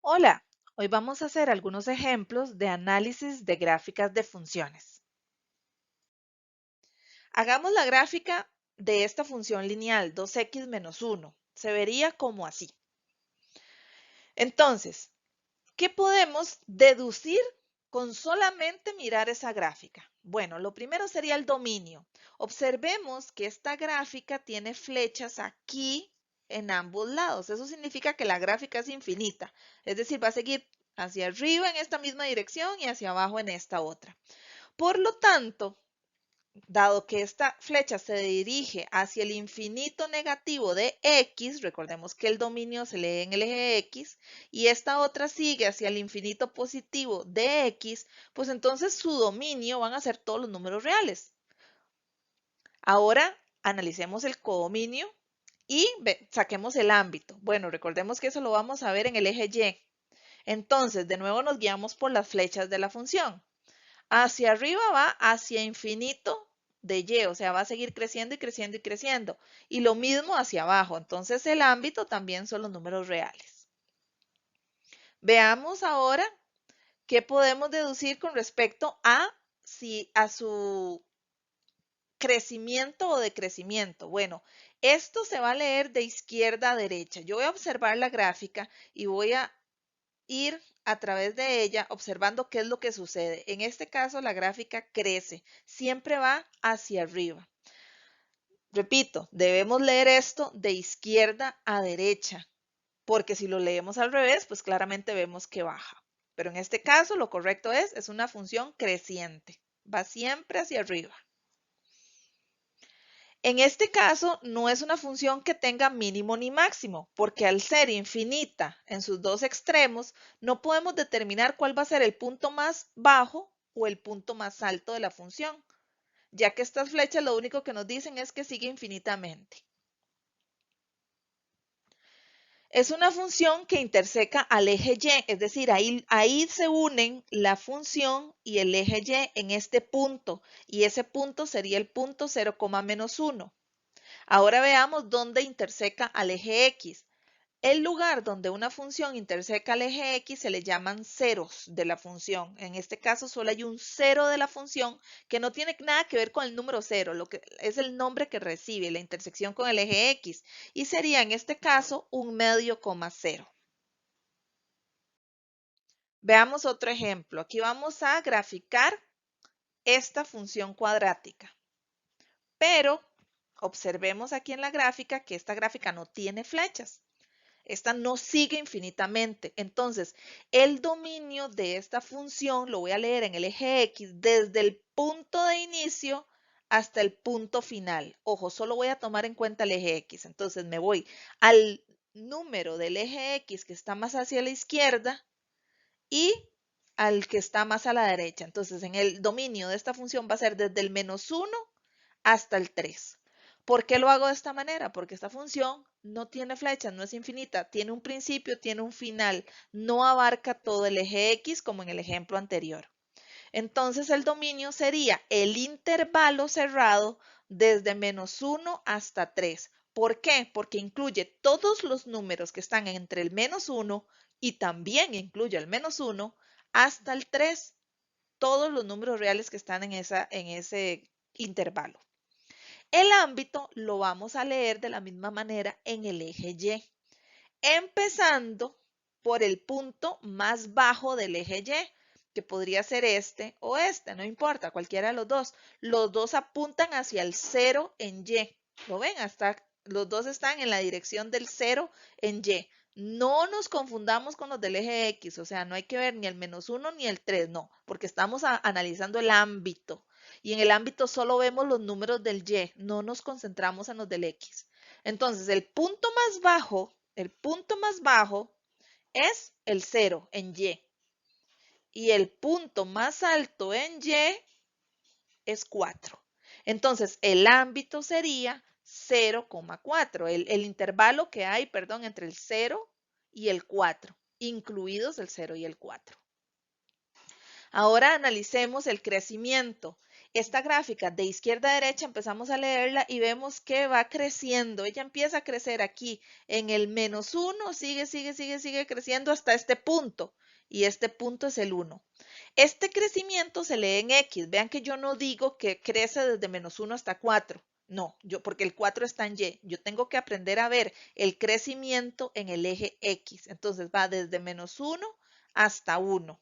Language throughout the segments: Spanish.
Hola, hoy vamos a hacer algunos ejemplos de análisis de gráficas de funciones. Hagamos la gráfica de esta función lineal 2x menos 1. Se vería como así. Entonces, ¿qué podemos deducir con solamente mirar esa gráfica? Bueno, lo primero sería el dominio. Observemos que esta gráfica tiene flechas aquí en ambos lados. Eso significa que la gráfica es infinita. Es decir, va a seguir hacia arriba en esta misma dirección y hacia abajo en esta otra. Por lo tanto, dado que esta flecha se dirige hacia el infinito negativo de x, recordemos que el dominio se lee en el eje x, y esta otra sigue hacia el infinito positivo de x, pues entonces su dominio van a ser todos los números reales. Ahora analicemos el codominio y saquemos el ámbito. Bueno, recordemos que eso lo vamos a ver en el eje y. Entonces, de nuevo nos guiamos por las flechas de la función. Hacia arriba va hacia infinito de y, o sea, va a seguir creciendo y creciendo y creciendo. Y lo mismo hacia abajo. Entonces, el ámbito también son los números reales. Veamos ahora qué podemos deducir con respecto a su crecimiento o decrecimiento. Bueno, esto se va a leer de izquierda a derecha. Yo voy a observar la gráfica y voy a ir a través de ella observando qué es lo que sucede. En este caso, la gráfica crece, siempre va hacia arriba. Repito, debemos leer esto de izquierda a derecha, porque si lo leemos al revés, pues claramente vemos que baja. Pero en este caso, lo correcto es una función creciente, va siempre hacia arriba. En este caso, no es una función que tenga mínimo ni máximo, porque al ser infinita en sus dos extremos, no podemos determinar cuál va a ser el punto más bajo o el punto más alto de la función, ya que estas flechas lo único que nos dicen es que sigue infinitamente. Es una función que interseca al eje y, es decir, ahí se unen la función y el eje y en este punto, y ese punto sería el punto 0, menos 1. Ahora veamos dónde interseca al eje X. El lugar donde una función interseca al eje X se le llaman ceros de la función. En este caso solo hay un cero de la función que no tiene nada que ver con el número cero, lo que es el nombre que recibe la intersección con el eje X y sería en este caso un medio coma cero. Veamos otro ejemplo. Aquí vamos a graficar esta función cuadrática, pero observemos aquí en la gráfica que esta gráfica no tiene flechas. Esta no sigue infinitamente. Entonces, el dominio de esta función lo voy a leer en el eje X desde el punto de inicio hasta el punto final. Ojo, solo voy a tomar en cuenta el eje X. Entonces, me voy al número del eje X que está más hacia la izquierda y al que está más a la derecha. Entonces, en el dominio de esta función va a ser desde el menos 1 hasta el 3. ¿Por qué lo hago de esta manera? Porque esta función no tiene flechas, no es infinita, tiene un principio, tiene un final, no abarca todo el eje X como en el ejemplo anterior. Entonces el dominio sería el intervalo cerrado desde menos 1 hasta 3. ¿Por qué? Porque incluye todos los números que están entre el menos 1 y también incluye el menos 1 hasta el 3. Todos los números reales que están en ese intervalo. El ámbito lo vamos a leer de la misma manera en el eje Y, empezando por el punto más bajo del eje Y, que podría ser este o este, no importa, cualquiera de los dos. Los dos apuntan hacia el 0 en Y. ¿Lo ven? Hasta los dos están en la dirección del 0 en Y. No nos confundamos con los del eje X, o sea, no hay que ver ni el menos 1 ni el 3, no, porque estamos analizando el ámbito. Y en el ámbito solo vemos los números del Y, no nos concentramos en los del X. Entonces, el punto más bajo es el 0 en Y. Y el punto más alto en Y es 4. Entonces, el ámbito sería 0,4, el intervalo que hay, perdón, entre el 0 y el 4, incluidos el 0 y el 4. Ahora analicemos el crecimiento. Esta gráfica de izquierda a derecha empezamos a leerla y vemos que va creciendo. Ella empieza a crecer aquí en el -1, sigue creciendo hasta este punto. Y este punto es el 1. Este crecimiento se lee en X. Vean que yo no digo que crece desde -1 hasta 4. No, porque el 4 está en Y. Yo tengo que aprender a ver el crecimiento en el eje X. Entonces va desde -1 hasta 1.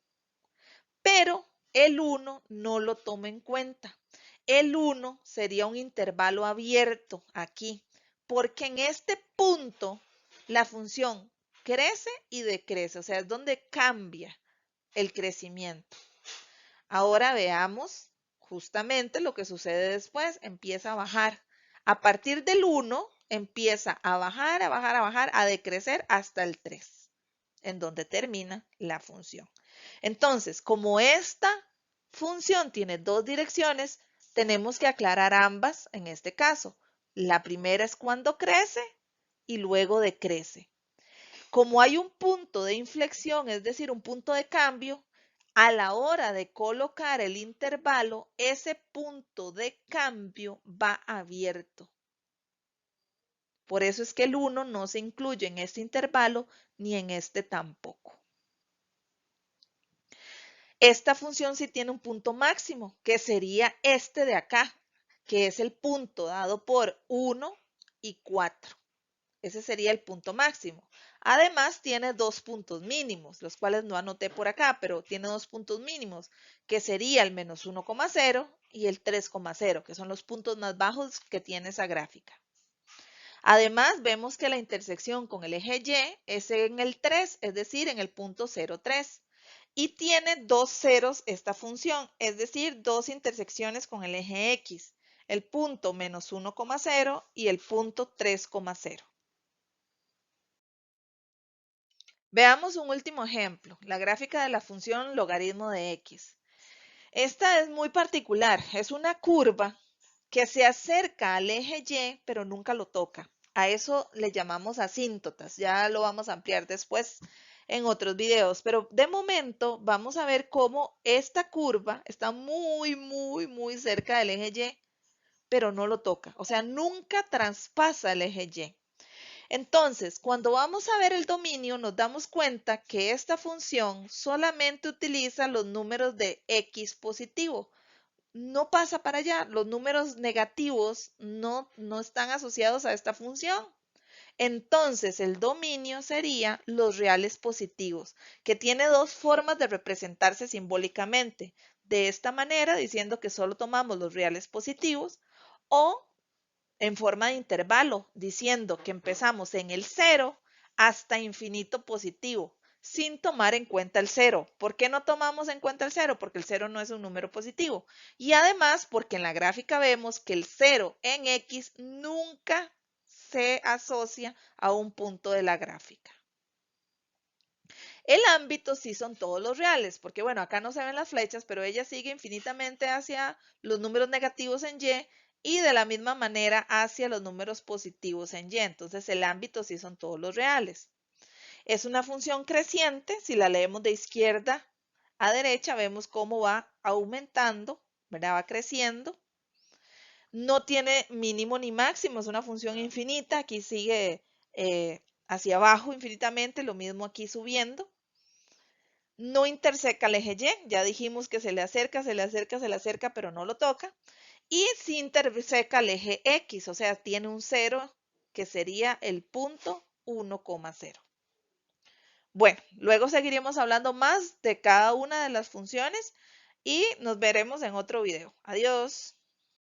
Pero el 1 no lo tomo en cuenta. El 1 sería un intervalo abierto aquí, porque en este punto la función crece y decrece, o sea, es donde cambia el crecimiento. Ahora veamos justamente lo que sucede después. Empieza a bajar. A partir del 1 empieza a bajar, a decrecer hasta el 3, en donde termina la función. Entonces, como esta función tiene dos direcciones, tenemos que aclarar ambas en este caso. La primera es cuando crece y luego decrece. Como hay un punto de inflexión, es decir, un punto de cambio, a la hora de colocar el intervalo, ese punto de cambio va abierto. Por eso es que el 1 no se incluye en este intervalo ni en este tampoco. Esta función sí tiene un punto máximo, que sería este de acá, que es el punto dado por 1 y 4. Ese sería el punto máximo. Además, tiene dos puntos mínimos, los cuales no anoté por acá, pero tiene dos puntos mínimos, que sería el -1,0 y el 3,0, que son los puntos más bajos que tiene esa gráfica. Además, vemos que la intersección con el eje Y es en el 3, es decir, en el punto 0,3. Y tiene dos ceros esta función, es decir, dos intersecciones con el eje X, el punto -1,0 y el punto 3,0. Veamos un último ejemplo, la gráfica de la función logaritmo de X. Esta es muy particular, es una curva que se acerca al eje Y, pero nunca lo toca. A eso le llamamos asíntotas, ya lo vamos a ampliar después en otros videos, pero de momento vamos a ver cómo esta curva está muy cerca del eje Y, pero no lo toca, o sea, nunca traspasa el eje Y. Entonces, cuando vamos a ver el dominio, nos damos cuenta que esta función solamente utiliza los números de X positivo. No pasa para allá. Los números negativos no están asociados a esta función. Entonces, el dominio sería los reales positivos, que tiene dos formas de representarse simbólicamente. De esta manera, diciendo que solo tomamos los reales positivos, o en forma de intervalo, diciendo que empezamos en el 0 hasta infinito positivo, sin tomar en cuenta el 0. ¿Por qué no tomamos en cuenta el 0? Porque el 0 no es un número positivo. Y además, porque en la gráfica vemos que el 0 en X nunca se asocia a un punto de la gráfica. El ámbito sí son todos los reales, porque bueno, acá no se ven las flechas, pero ella sigue infinitamente hacia los números negativos en Y y de la misma manera hacia los números positivos en Y. Entonces el ámbito sí son todos los reales. Es una función creciente, si la leemos de izquierda a derecha, vemos cómo va aumentando, ¿verdad? Va creciendo. No tiene mínimo ni máximo, es una función infinita, aquí sigue hacia abajo infinitamente, lo mismo aquí subiendo. No interseca el eje Y, ya dijimos que se le acerca, pero no lo toca. Y sí interseca el eje X, o sea, tiene un 0 que sería el punto 1,0. Bueno, luego seguiremos hablando más de cada una de las funciones y nos veremos en otro video. Adiós.